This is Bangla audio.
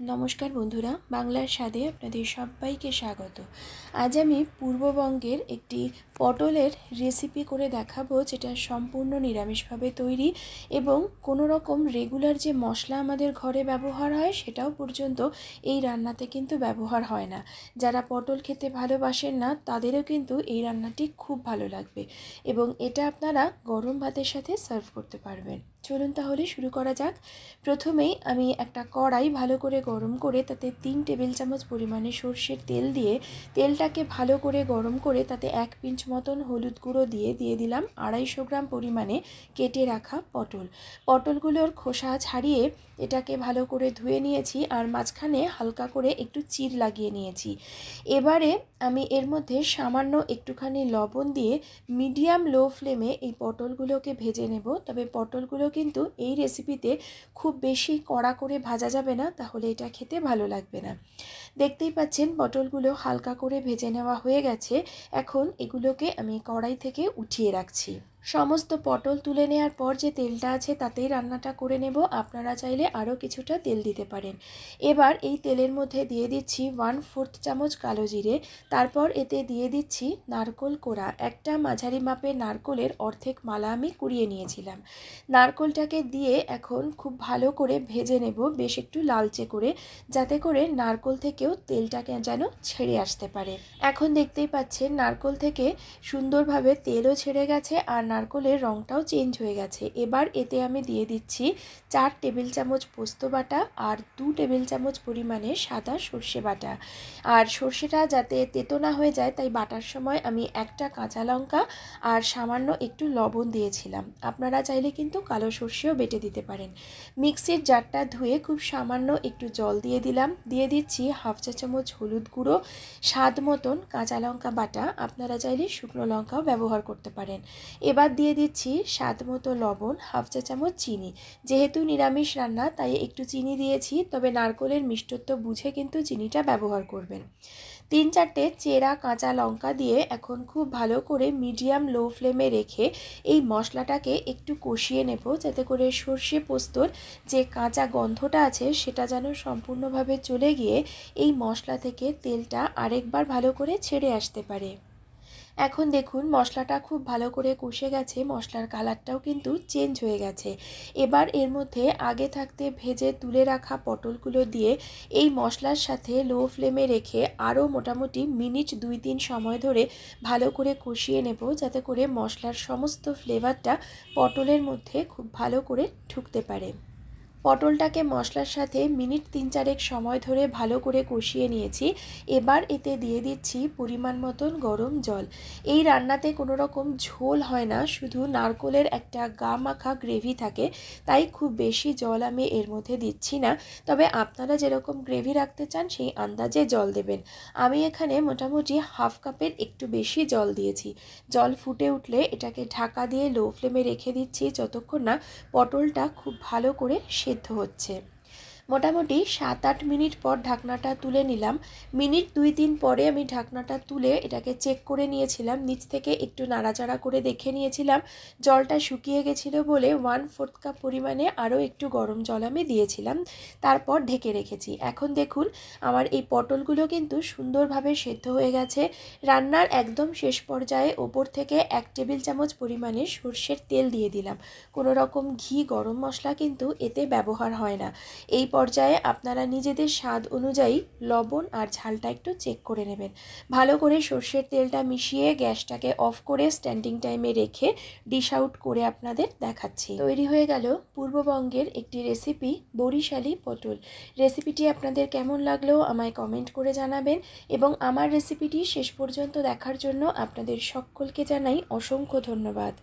নমস্কার বন্ধুরা, বাংলার স্বাদে আপনাদের সবাইকে স্বাগত। আজ আমি পূর্ববঙ্গের একটি পটলের রেসিপি করে দেখাবো, যেটা সম্পূর্ণ নিরামিষভাবে তৈরি এবং কোনো রকম রেগুলার যে মশলা আমাদের ঘরে ব্যবহার হয় সেটাও পর্যন্ত এই রান্নাতে কিন্তু ব্যবহার হয় না। যারা পটল খেতে ভালোবাসেন না তাদেরও কিন্তু এই রান্নাটি খুব ভালো লাগবে এবং এটা আপনারা গরম ভাতের সাথে সার্ভ করতে পারবেন। চলুন তাহলে শুরু করা যাক। প্রথমেই আমি একটা কড়াই ভালো করে গরম করে তাতে 3 টেবিল চামচ পরিমাণে সর্ষের তেল দিয়ে তেলটাকে ভালো করে গরম করে তাতে 1 পিঞ্চ মতন হলুদ গুঁড়ো দিয়ে দিলাম 250 গ্রাম পরিমাণে কেটে রাখা পটলগুলোর খোসা ছাড়িয়ে এটাকে ভালো করে ধুয়ে নিয়েছি আর মাঝখানে হালকা করে একটু চির লাগিয়ে নিয়েছি। এবারে আমি এর মধ্যে সামান্য একটুখানি লবণ দিয়ে মিডিয়াম লো ফ্লেমে এই পটলগুলোকে ভেজে নেব। তবে পটলগুলো কিন্তু এই রেসিপিতে খুব বেশি কড়া করে ভাজা যাবে না, তাহলে এটা খেতে ভালো লাগবে না। দেখতেই পাচ্ছেন পটলগুলো হালকা করে ভেজে নেওয়া হয়ে গেছে। এখন এগুলোকে আমি কড়াই থেকে উঠিয়ে রাখছি। সমস্ত পটল তুলে নেওয়ার পর যে তেলটা আছে তাতেই রান্নাটা করে নেব। আপনারা চাইলে আরও কিছুটা তেল দিতে পারেন। এবার এই তেলের মধ্যে দিয়ে দিচ্ছি 1/4 চামচ কালো জিরে, তারপর এতে দিয়ে দিচ্ছি নারকোল কোড়া। একটা মাঝারি মাপের নারকোলের অর্ধেক মালা আমি কুড়িয়ে নিয়েছিলাম। নারকোলটাকে দিয়ে এখন খুব ভালো করে ভেজে নেব, বেশ একটু লালচে করে, যাতে করে নারকোল থেকেও তেলটাকে যেন ছেড়ে আসতে পারে। এখন দেখতেই পাচ্ছেন নারকোল থেকে সুন্দরভাবে তেলও ছেড়ে গেছে আর নারকোলের রঙটাও চেঞ্জ হয়ে গেছে। এবার এতে আমি দিয়ে দিচ্ছি 4 টেবিল চামচ পোস্ত বাটা আর 2 টেবিল চামচ পরিমাণে সাদা সর্ষে বাটা। আর সর্ষেটা যাতে তেতো না হয়ে যায় তাই বাটার সময় আমি একটা কাঁচা লঙ্কা আর সামান্য একটু লবণ দিয়েছিলাম। আপনারা চাইলে কিন্তু কালো সর্ষেও বেটে দিতে পারেন। মিক্সির জারটা ধুয়ে খুব সামান্য একটু জল দিয়ে দিলাম। দিয়ে দিচ্ছি 1/2 চা চামচ হলুদ গুঁড়ো, স্বাদ মতন কাঁচা লঙ্কা বাটা, আপনারা চাইলে শুকনো লঙ্কাও ব্যবহার করতে পারেন। এবার দিয়ে দিচ্ছি স্বাদ মতো লবণ, 1/2 চা চামচ চিনি। যেহেতু নিরামিষ রান্না তাই একটু চিনি দিয়েছি, তবে নারকোলের মিষ্টত্ব বুঝে কিন্তু চিনিটা ব্যবহার করবেন। 3-4টে চেরা কাঁচা লঙ্কা দিয়ে এখন খুব ভালো করে মিডিয়াম লো ফ্লেমে রেখে এই মশলাটাকে একটু কষিয়ে নেব, যাতে করে সর্ষে পোস্তর যে কাঁচা গন্ধটা আছে সেটা যেন সম্পূর্ণভাবে চলে গিয়ে এই মশলা থেকে তেলটা আরেকবার ভালো করে ছেড়ে আসতে পারে। এখন দেখুন মশলাটা খুব ভালো করে কষে গেছে, মশলার কালারটাও কিন্তু চেঞ্জ হয়ে গেছে। এবার এর মধ্যে আগে থাকতে ভেজে তুলে রাখা পটলগুলো দিয়ে এই মশলার সাথে লো ফ্লেমে রেখে আরও মোটামুটি মিনিট 2-3 সময় ধরে ভালো করে কষিয়ে নেব, যাতে করে মশলার সমস্ত ফ্লেভারটা পটলের মধ্যে খুব ভালো করে ঢুকতে পারে। পটলটাকে মশলার সাথে মিনিট 3-4 সময় ধরে ভালো করে কষিয়ে নিয়েছি। এবার এতে দিয়ে দিচ্ছি পরিমাণ মতন গরম জল। এই রান্নাতে কোনো রকম ঝোল হয় না, শুধু নারকোলের একটা গা মাখা গ্রেভি থাকে, তাই খুব বেশি জল আমি এর মধ্যে দিচ্ছি না। তবে আপনারা যেরকম গ্রেভি রাখতে চান সেই আন্দাজে জল দেবেন। আমি এখানে মোটামুটি 1/2 কাপের একটু বেশি জল দিয়েছি। জল ফুটে উঠলে এটাকে ঢাকা দিয়ে লো ফ্লেমে রেখে দিচ্ছি, যতক্ষণ না পটলটা খুব ভালো করে সেদ্ধ হচ্ছে। মোটামুটি 7-8 মিনিট পর ঢাকনাটা তুলে নিলাম। মিনিট 2-3 পরে আমি ঢাকনাটা তুলে এটাকে চেক করে নিয়েছিলাম, নিচ থেকে একটু নাড়াচাড়া করে দেখে নিয়েছিলাম। জলটা শুকিয়ে গেছিলো বলে 1/4 কাপ পরিমাণে আরও একটু গরম জল আমি দিয়েছিলাম, তারপর ঢেকে রেখেছি। এখন দেখুন আমার এই পটলগুলো কিন্তু সুন্দরভাবে সেদ্ধ হয়ে গেছে। রান্নার একদম শেষ পর্যায়ে ওপর থেকে 1 টেবিল চামচ পরিমাণে সর্ষের তেল দিয়ে দিলাম। কোনো রকম ঘি, গরম মশলা কিন্তু এতে ব্যবহার হয় না। এই পর্যায়ে আপনারা নিজেদের স্বাদ অনুযায়ী লবণ আর ঝালটা একটু চেক করে নেবেন। ভালো করে সর্ষের তেলটা মিশিয়ে গ্যাসটাকে অফ করে স্ট্যান্ডিং টাইমে রেখে ডিশ আউট করে আপনাদের দেখাচ্ছি। তৈরি হয়ে গেল পূর্ববঙ্গের একটি রেসিপি, বরিশালি পটল। রেসিপিটি আপনাদের কেমন লাগলো আমায় কমেন্ট করে জানাবেন এবং আমার রেসিপিটি শেষ পর্যন্ত দেখার জন্য আপনাদের সকলকে জানাই অসংখ্য ধন্যবাদ।